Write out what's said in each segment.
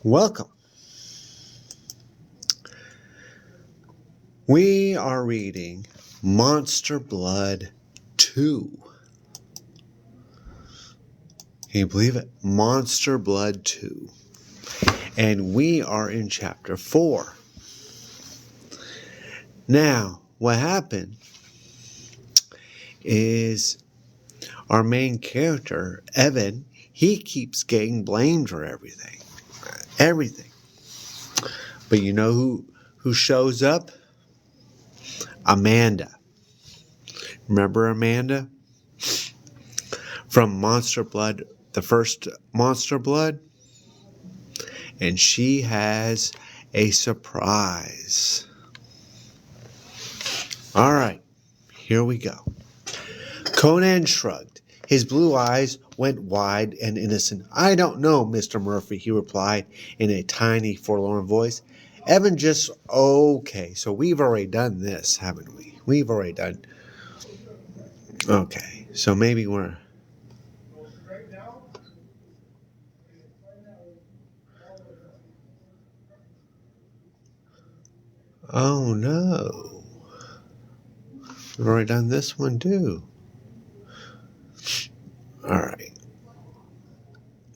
Welcome. We are reading Monster Blood 2. Can you believe it? Monster Blood 2. And we are in chapter 4. Now, what happened is our main character, Evan, he keeps getting blamed for everything. Everything. But you know who shows up? Amanda. Remember Amanda? From Monster Blood, the first Monster Blood? And she has a surprise. All right, here we go. Conan shrugged. His blue eyes went wide and innocent. "I don't know, Mr. Murphy," he replied in a tiny, forlorn voice. "Evan just... Okay, so we've already done this, haven't we? We've already done... Okay, so maybe we're... Oh, no. We've already done this one, too. All right.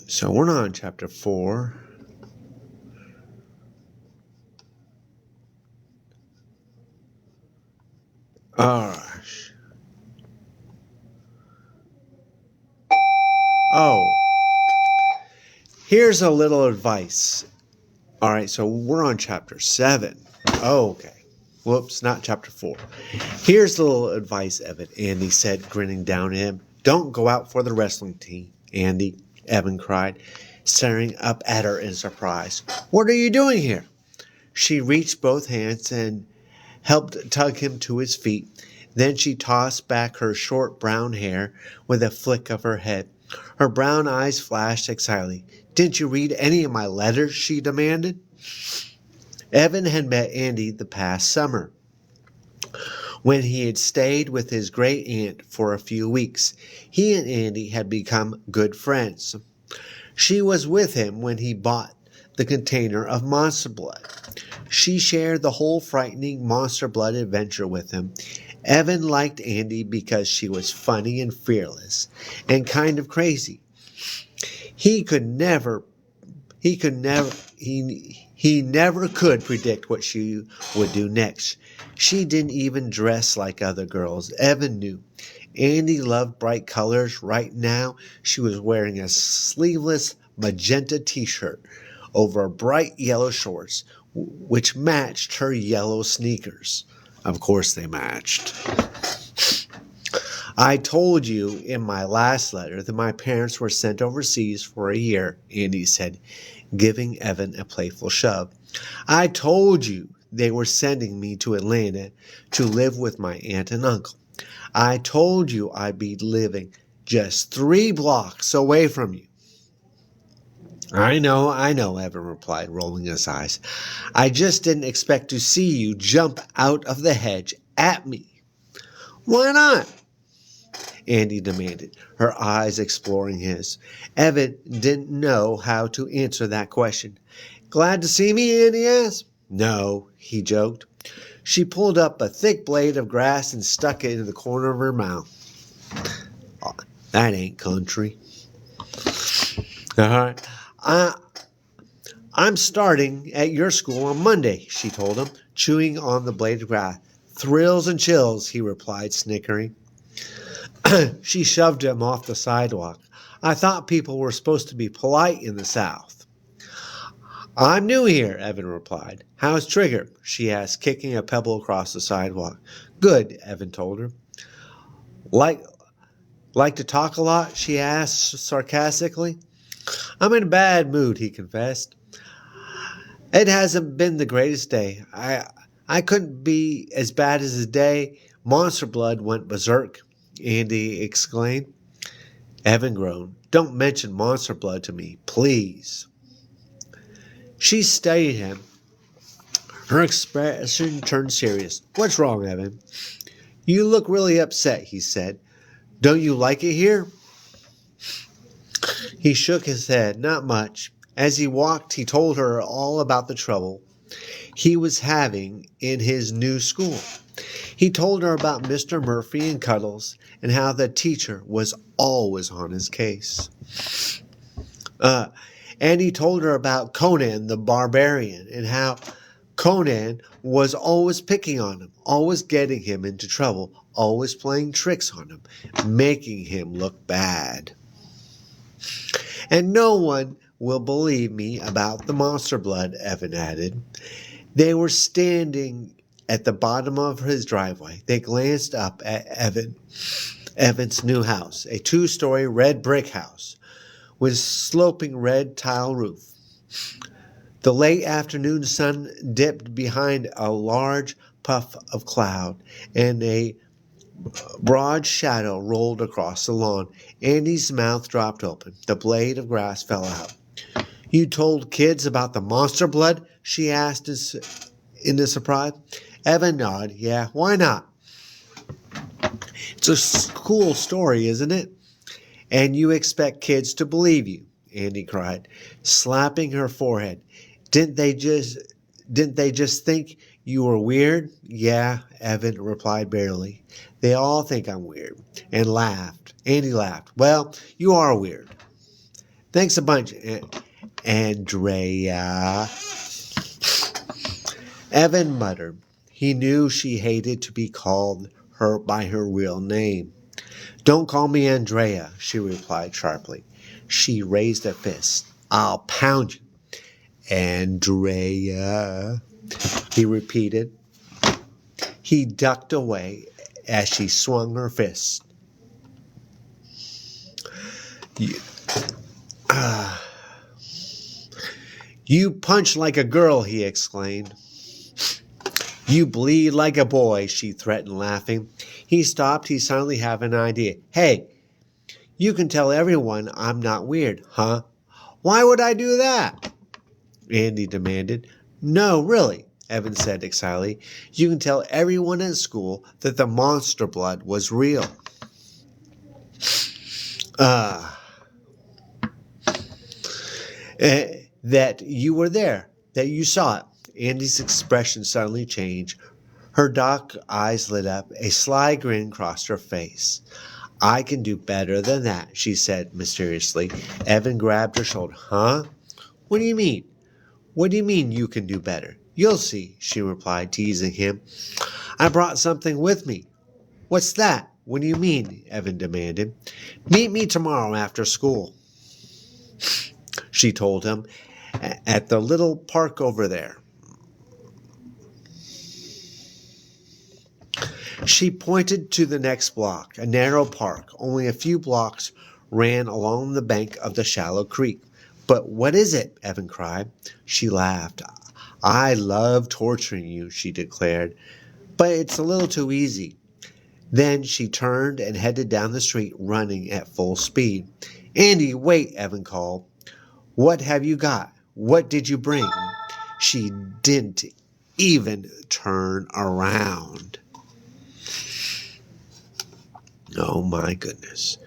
So we're not on chapter 4. Gosh. Oh. Here's a little advice. All right, so we're on chapter 7. Oh, okay. Whoops, not chapter 4. Here's the little advice, Evan, Andy said, grinning down at him. "Don't go out for the wrestling team, Andy," Evan cried, staring up at her in surprise. "What are you doing here?" She reached both hands and helped tug him to his feet. Then she tossed back her short brown hair with a flick of her head. Her brown eyes flashed excitedly. "Didn't you read any of my letters?" she demanded. Evan had met Andy the past summer, when he had stayed with his great aunt for a few weeks. He and Andy had become good friends. She was with him when he bought the container of Monster Blood. She shared the whole frightening Monster Blood adventure with him. Evan liked Andy because she was funny and fearless and kind of crazy. He never could predict what she would do next. She didn't even dress like other girls. Evan knew. Andy loved bright colors. Right now, she was wearing a sleeveless magenta t-shirt over bright yellow shorts, which matched her yellow sneakers. Of course they matched. "I told you in my last letter that my parents were sent overseas for a year," Andy said, giving Evan a playful shove. "I told you they were sending me to Atlanta to live with my aunt and uncle. I told you I'd be living just 3 blocks away from you." I know, Evan replied, rolling his eyes. "I just didn't expect to see you jump out of the hedge at me." "Why not?" Andy demanded, her eyes exploring his. Evan didn't know how to answer that question. "Glad to see me?" Andy asked. "No," he joked. She pulled up a thick blade of grass and stuck it in the corner of her mouth. "Oh, that ain't country." "All right. I'm starting at your school on Monday," she told him, chewing on the blade of grass. "Thrills and chills," he replied, snickering. She shoved him off the sidewalk. "I thought people were supposed to be polite in the South." "I'm new here," Evan replied. "How's Trigger?" she asked, kicking a pebble across the sidewalk. "Good," Evan told her. Like to talk a lot?" she asked sarcastically. "I'm in a bad mood," he confessed. "It hasn't been the greatest day. I couldn't be as bad as the day Monster Blood went berserk," Andy exclaimed. Evan groaned. "Don't mention Monster Blood to me, please." She studied him. Her expression turned serious. "What's wrong, Evan?" "You look really upset," he said. "Don't you like it here?" He shook his head. "Not much." As he walked, he told her all about the trouble he was having in his new school. He told her about Mr. Murphy and Cuddles and how the teacher was always on his case. And he told her about Conan the Barbarian and how Conan was always picking on him, always getting him into trouble, always playing tricks on him, making him look bad. And no one will believe me about the monster blood, Evan added. They were standing at the bottom of his driveway. They glanced up at Evan's new house, a 2-story red brick house with sloping red tile roof. The late afternoon sun dipped behind a large puff of cloud, and a broad shadow rolled across the lawn. Andy's mouth dropped open. The blade of grass fell out. You told kids about the monster blood? She asked in surprise. Evan nodded. Yeah, why not? It's a cool story, isn't it? And you expect kids to believe you, Andy cried, slapping her forehead. Didn't they just think you were weird? Yeah, Evan replied barely. They all think I'm weird. And laughed. Andy laughed. Well, you are weird. Thanks a bunch, Andrea. Evan muttered. He knew she hated to be called her by her real name. Don't call me Andrea, she replied sharply. She raised a fist. I'll pound you. Andrea, he repeated. He ducked away as she swung her fist. You punch like a girl, he exclaimed. You bleed like a boy, she threatened, laughing. He stopped. He suddenly had an idea. Hey, you can tell everyone I'm not weird, huh? Why would I do that? Andy demanded. No, really, Evan said excitedly. You can tell everyone at school that the monster blood was real. That you were there, that you saw it. Andy's expression suddenly changed. Her dark eyes lit up. A sly grin crossed her face. I can do better than that, she said mysteriously. Evan grabbed her shoulder. Huh? What do you mean? What do you mean you can do better? You'll see, she replied, teasing him. I brought something with me. What's that? What do you mean? Evan demanded. Meet me tomorrow after school, she told him, at the little park over there. She pointed to the next block. A narrow park, only a few blocks, ran along the bank of the shallow creek. But what is it? Evan cried. She laughed. I love torturing you, she declared, but it's a little too easy. Then she turned and headed down the street, running at full speed. Andy, wait, Evan called. What have you got? What did you bring? She didn't even turn around. Oh my goodness.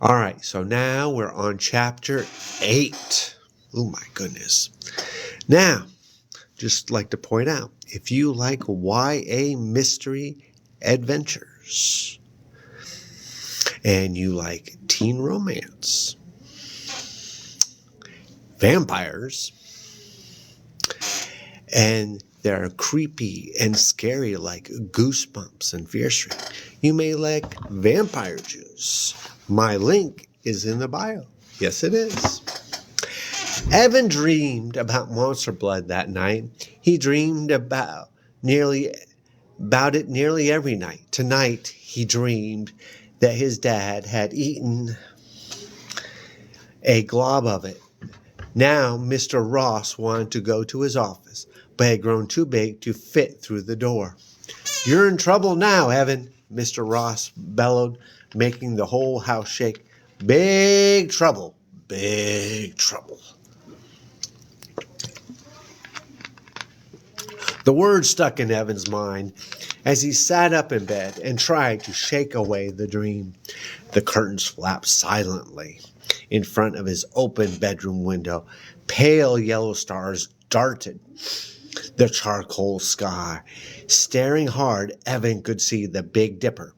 All right, so now we're on chapter 8. Oh my goodness. Now, just like to point out, if you like YA mystery adventures and you like teen romance, vampires, and they're creepy and scary like Goosebumps and Fear Street, you may like Vampire Juice. My link is in the bio. Yes, it is. Evan dreamed about monster blood that night. He dreamed about it nearly every night. Tonight, he dreamed that his dad had eaten a glob of it. Now, Mr. Ross wanted to go to his office, but had grown too big to fit through the door. You're in trouble now, Evan, Mr. Ross bellowed, making the whole house shake. Big trouble, big trouble. The words stuck in Evan's mind as he sat up in bed and tried to shake away the dream. The curtains flapped silently. in front of his open bedroom window. Pale yellow stars darted the charcoal sky. Staring hard, Evan could see the Big Dipper.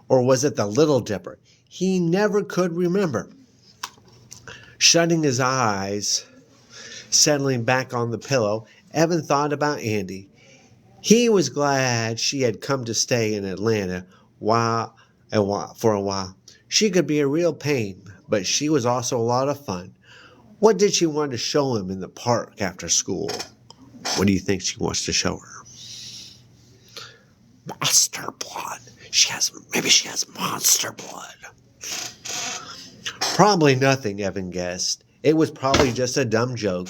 Or was it the Little Dipper? He never could remember. Shutting his eyes, settling back on the pillow, Evan thought about Andy. He was glad she had come to stay in Atlanta for a while. She could be a real pain, but she was also a lot of fun. What did she want to show him in the park after school? What do you think she wants to show her? Monster blood. Maybe she has monster blood. Probably nothing, Evan guessed. It was probably just a dumb joke.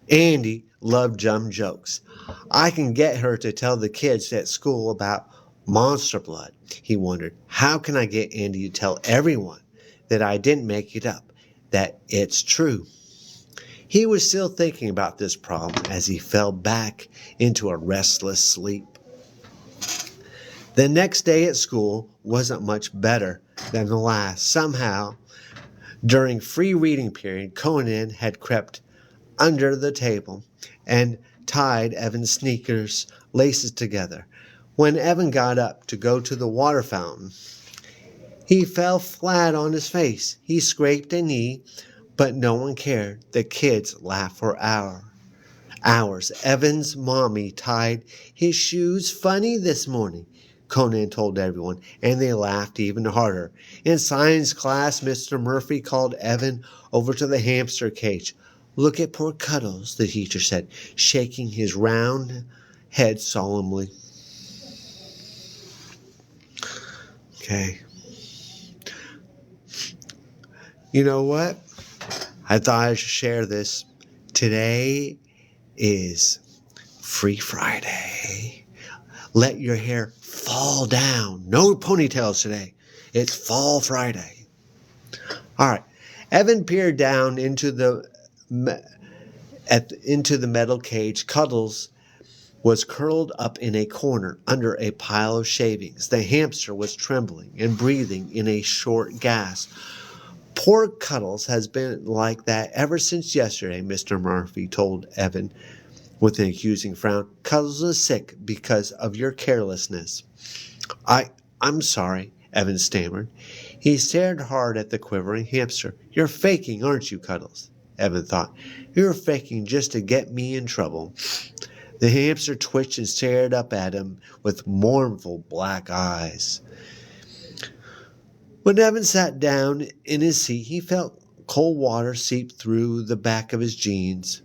Andy loved dumb jokes. I can get her to tell the kids at school about monster blood. He wondered, how can I get Andy to tell everyone that I didn't make it up, that it's true? He was still thinking about this problem as he fell back into a restless sleep. The next day at school wasn't much better than the last. Somehow, during free reading period, Conan had crept under the table and tied Evan's sneakers laces together. When Evan got up to go to the water fountain, he fell flat on his face. He scraped a knee, but no one cared. The kids laughed for hours. Evan's mommy tied his shoes funny this morning, Conan told everyone, and they laughed even harder. In science class, Mr. Murphy called Evan over to the hamster cage. Look at poor Cuddles, the teacher said, shaking his round head solemnly. Okay. You know what? I thought I should share this. Today is Free Friday. Let your hair fall down. No ponytails today. It's Fall Friday. All right. Evan peered down into the metal cage. Cuddles was curled up in a corner under a pile of shavings. The hamster was trembling and breathing in a short gasp. Poor Cuddles has been like that ever since yesterday, Mr. Murphy told Evan with an accusing frown. Cuddles is sick because of your carelessness. I'm sorry, Evan stammered. He stared hard at the quivering hamster. You're faking, aren't you, Cuddles? Evan thought. You're faking just to get me in trouble. The hamster twitched and stared up at him with mournful black eyes. When Evan sat down in his seat, he felt cold water seep through the back of his jeans.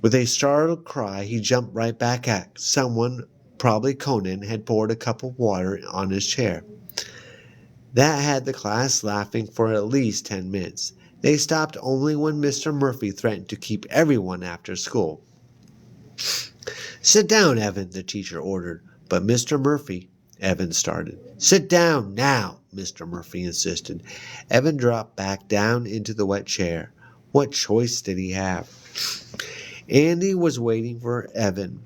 With a startled cry, he jumped right back at someone, probably Conan, had poured a cup of water on his chair. That had the class laughing for at least 10 minutes. They stopped only when Mr. Murphy threatened to keep everyone after school. Sit down, Evan, the teacher ordered. But Mr. Murphy, Evan started. Sit down now, Mr. Murphy insisted. Evan dropped back down into the wet chair. What choice did he have? Andy was waiting for Evan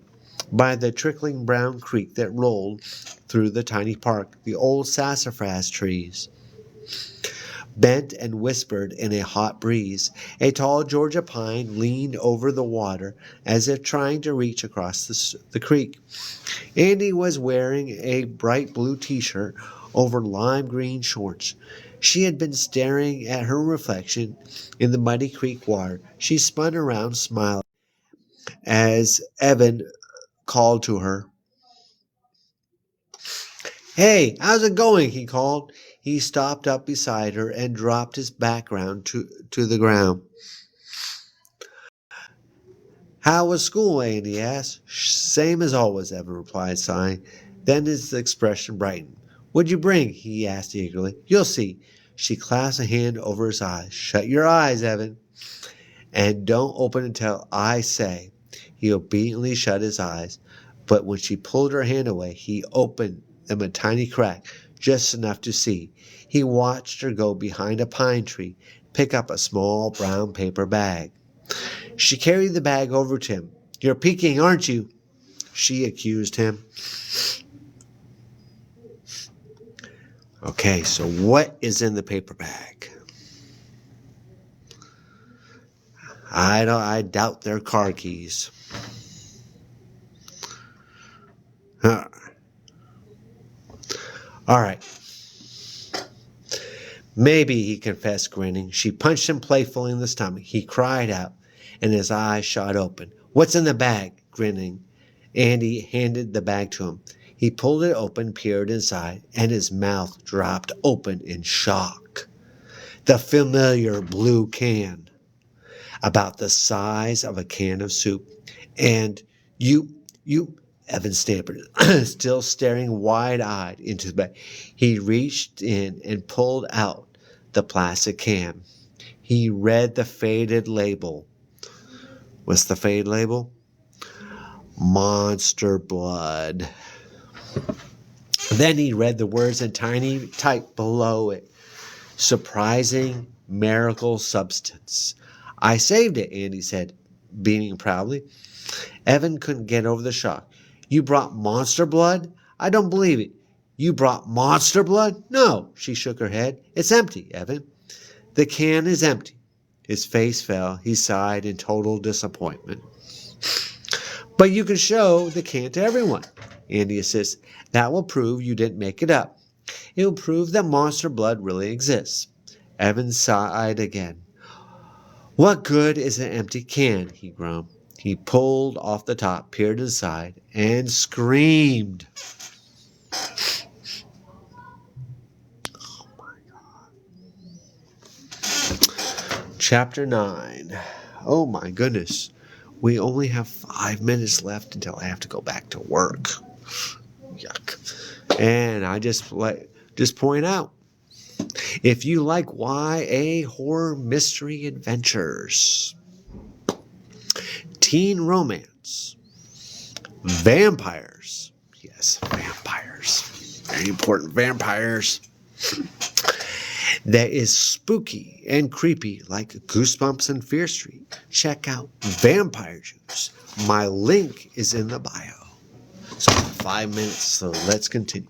by the trickling brown creek that rolled through the tiny park, the old sassafras trees bent and whispered in a hot breeze. A tall Georgia pine leaned over the water as if trying to reach across the creek. Andy was wearing a bright blue t-shirt over lime green shorts. She had been staring at her reflection in the muddy creek water. She spun around, smiling, as Evan called to her. Hey, how's it going? He called. He stopped up beside her and dropped his background to the ground. How was school? Andy asked. Same as always, Evan replied, sighing. Then his expression brightened. What'd you bring? He asked eagerly. You'll see. She clasped a hand over his eyes. Shut your eyes, Evan. And don't open until I say. He obediently shut his eyes. But when she pulled her hand away, he opened them a tiny crack, just enough to see. He watched her go behind a pine tree, pick up a small brown paper bag. She carried the bag over to him. You're peeking, aren't you? She accused him. Okay, so what is in the paper bag? I doubt they're car keys. Huh. All right. Maybe, he confessed, grinning. She punched him playfully in the stomach. He cried out, and his eyes shot open. What's in the bag? Grinning, Andy handed the bag to him. He pulled it open, peered inside, and his mouth dropped open in shock. The familiar blue can, about the size of a can of soup. And you, Evan stammered, still staring wide-eyed into the bag. He reached in and pulled out the plastic can. He read the faded label. What's the faded label? Monster blood. Then he read the words in tiny type below it. Surprising miracle substance. I saved it, Andy said, beaming proudly. Evan couldn't get over the shock. You brought monster blood? I don't believe it. You brought monster blood? No, she shook her head. It's empty, Evan. The can is empty. His face fell. He sighed in total disappointment. But you can show the can to everyone, Andy insisted. That will prove you didn't make it up. It will prove that monster blood really exists. Evan sighed again. What good is an empty can? He groaned. He pulled off the top, peered inside, and screamed. Oh my God. Chapter 9. Oh my goodness. We only have 5 minutes left until I have to go back to work. Yuck. And I just point out, if you like YA horror mystery adventures, teen romance, vampires, yes, vampires, very important, vampires, that is spooky and creepy like Goosebumps and Fear Street, check out Vampire Juice. My link is in the bio. So 5 minutes, so let's continue.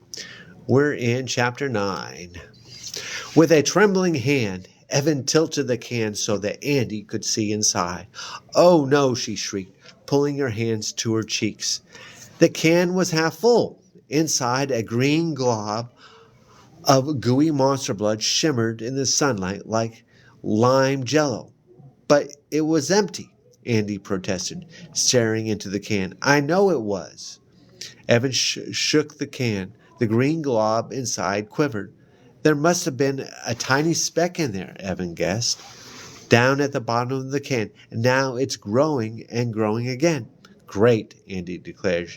We're in chapter 9. With a trembling hand, Evan tilted the can so that Andy could see inside. Oh no, she shrieked, pulling her hands to her cheeks. The can was half full. Inside, a green glob of gooey monster blood shimmered in the sunlight like lime jello. But it was empty, Andy protested, staring into the can. I know it was. Evan shook the can. The green glob inside quivered. There must have been a tiny speck in there, Evan guessed, down at the bottom of the can. And now it's growing and growing again. Great, Andy declared.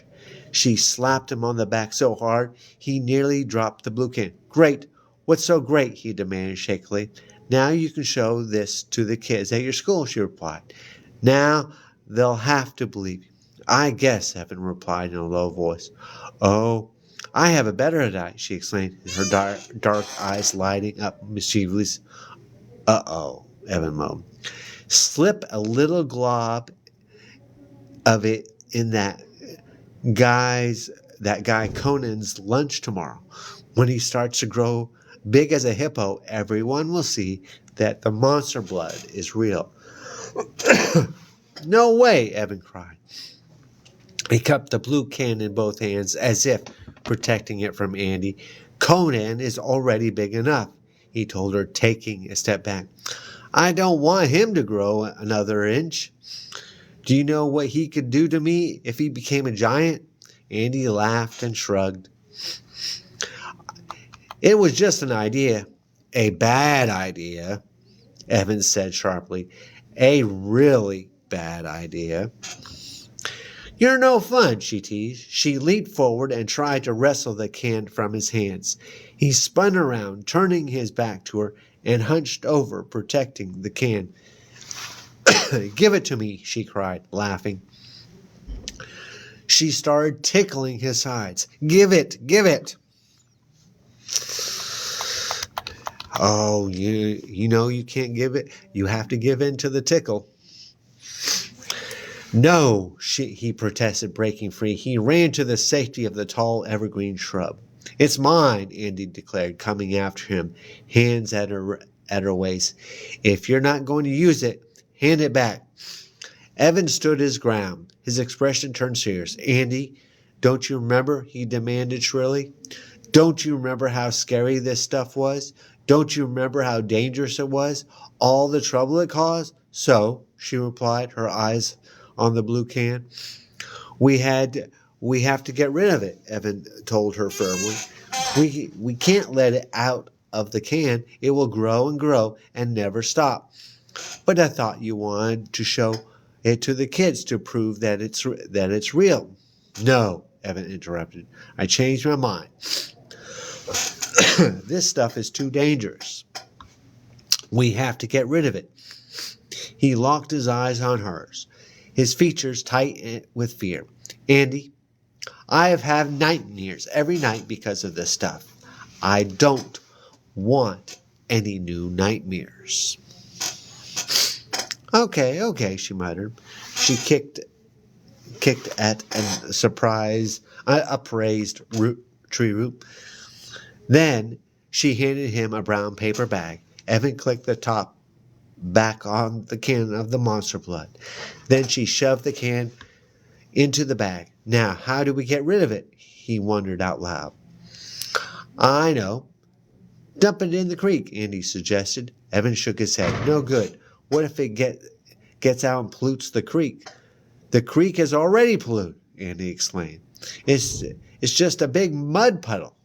She slapped him on the back so hard he nearly dropped the blue can. Great. What's so great? He demanded shakily. Now you can show this to the kids at your school, she replied. Now they'll have to believe you. I guess, Evan replied in a low voice. Oh, I have a better idea, she exclaimed, her dark eyes lighting up mischievously. Uh-oh, Evan moaned. Slip a little glob of it in that guy Conan's lunch tomorrow. When he starts to grow big as a hippo, everyone will see that the monster blood is real. No way, Evan cried. He cupped the blue can in both hands as if protecting it from Andy. Conan is already big enough, he told her, taking a step back. I don't want him to grow another inch. Do you know what he could do to me if he became a giant? Andy laughed and shrugged. It was just an idea. A bad idea, Evans said sharply. A really bad idea. You're no fun, she teased. She leaped forward and tried to wrestle the can from his hands. He spun around, turning his back to her, and hunched over, protecting the can. Give it to me, she cried, laughing. She started tickling his sides. Give it, give it. Oh, you know you can't give it. You have to give in to the tickle. No, he protested, breaking free. He ran to the safety of the tall evergreen shrub. It's mine, Andy declared, coming after him, hands at her waist. If you're not going to use it, Hand it back. Evan stood his ground. His expression turned serious. Andy, don't you remember? He demanded shrilly. Don't you remember how scary this stuff was? Don't you remember how dangerous it was? All the trouble it caused? So, she replied, her eyes on the blue can. We have to get rid of it, Evan told her firmly. We can't let it out of the can. It will grow and grow and never stop. But I thought you wanted to show it to the kids to prove that it's real. No, Evan interrupted. I changed my mind. This stuff is too dangerous. We have to get rid of it. He locked his eyes on hers, his features tight with fear. Andy, I have had nightmares every night because of this stuff. I don't want any new nightmares. Okay, she muttered. She kicked at a upraised tree root. Then she handed him a brown paper bag. Evan clicked the top back on the can of the monster blood. Then she shoved the can into the bag. Now, how do we get rid of it? He wondered out loud. I know. Dump it in the creek, Andy suggested. Evan shook his head. No good. What if it gets out and pollutes the creek? The creek is already polluted, Andy explained. It's just a big mud puddle.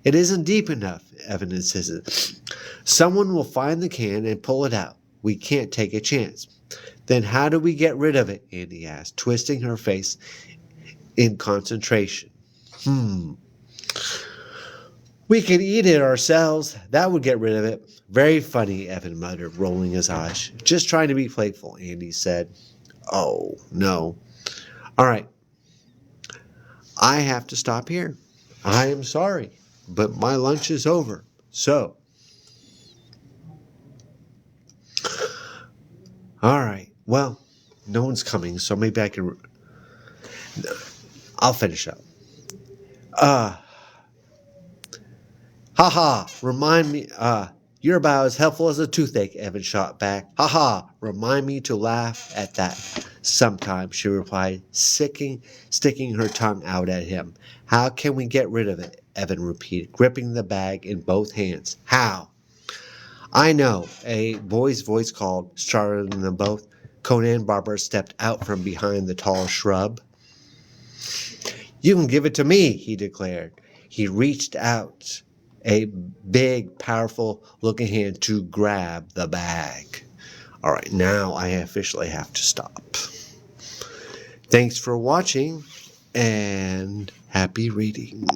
It isn't deep enough, Evan insisted. Someone will find the can and pull it out. We can't take a chance. Then how do we get rid of it? Andy asked, twisting her face in concentration. We can eat it ourselves. That would get rid of it. Very funny, Evan muttered, rolling his eyes. Just trying to be playful, Andy said. Oh, no. All right. I have to stop here. I am sorry, but my lunch is over. So. All right. Well, no one's coming, so maybe I can. I'll finish up. Remind me. You're about as helpful as a toothache, Evan shot back. Remind me to laugh at that sometime, she replied, sticking her tongue out at him. How can we get rid of it? Evan repeated, gripping the bag in both hands. How? I know, a boy's voice called, startling them both. Conan Barber stepped out from behind the tall shrub. You can give it to me, he declared. He reached out a big, powerful-looking hand to grab the bag. All right, now I officially have to stop. Thanks for watching, and happy reading.